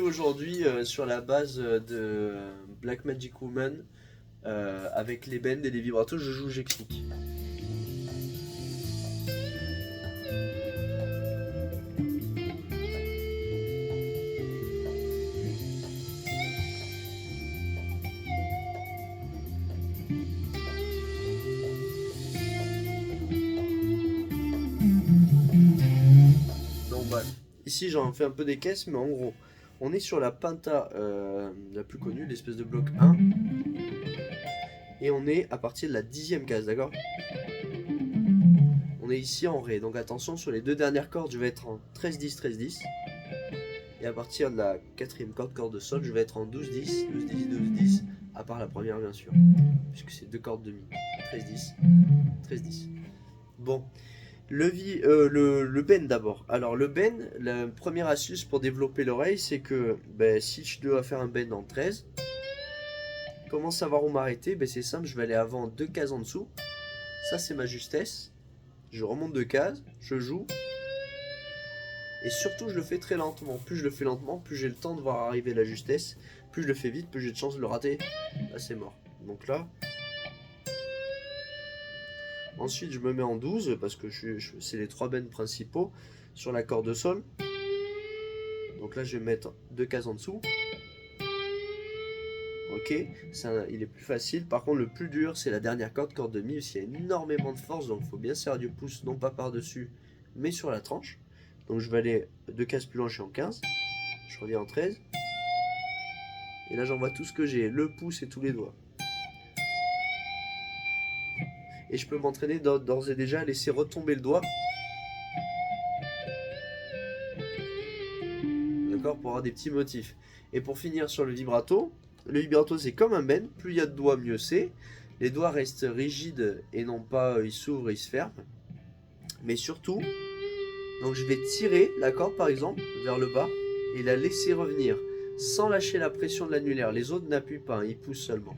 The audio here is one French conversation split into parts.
Aujourd'hui sur la base de Black Magic Woman avec les bends et les vibratos, je joue, j'explique. Donc bref, ici j'en fais un peu des caisses, mais en gros, on est sur la Penta la plus connue, l'espèce de bloc 1, et on est à partir de la 10e case, d'accord? On est ici en Ré, donc attention, sur les deux dernières cordes, je vais être en 13-10, 13-10. Et à partir de la 4e corde de sol, je vais être en 12-10, 12-10, 12-10, à part la première bien sûr, puisque c'est deux cordes de mi. 13-10, 13-10. Bon, le bend d'abord. Alors le bend, la première astuce pour développer l'oreille, c'est que si je dois faire un bend en 13, comment savoir où m'arrêter? C'est simple, je vais aller avant deux cases en dessous. Ça c'est ma justesse. Je remonte deux cases, je joue. Et surtout, je le fais très lentement. Plus je le fais lentement, plus j'ai le temps de voir arriver la justesse. Plus je le fais vite, plus j'ai de chance de le rater. Là, c'est mort. Donc là. Ensuite, je me mets en 12 parce que c'est les trois bends principaux sur la corde de sol. Donc là, je vais mettre deux cases en dessous. Ok, il est plus facile. Par contre, le plus dur, c'est la dernière corde, corde de mi, parce qu'il y a énormément de force. Donc, il faut bien serrer du pouce, non pas par-dessus, mais sur la tranche. Donc, je vais aller deux cases plus loin, je suis en 15. Je reviens en 13. Et là, j'envoie tout ce que j'ai, le pouce et tous les doigts. Et je peux m'entraîner d'ores et déjà à laisser retomber le doigt. D'accord, pour avoir des petits motifs. Et pour finir sur le vibrato c'est comme un bend. Plus il y a de doigts, mieux c'est. Les doigts restent rigides et non pas ils s'ouvrent et ils se ferment. Mais surtout, donc je vais tirer la corde par exemple vers le bas et la laisser revenir sans lâcher la pression de l'annulaire. Les autres n'appuient pas, ils poussent seulement.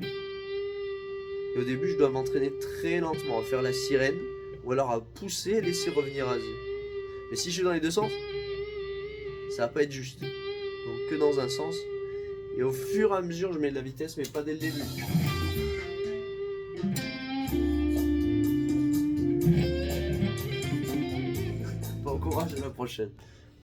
Et au début, je dois m'entraîner très lentement à faire la sirène ou alors à pousser et laisser revenir à zéro. Mais si je suis dans les deux sens, ça va pas être juste. Donc que dans un sens. Et au fur et à mesure, je mets de la vitesse, mais pas dès le début. Bon courage à la prochaine.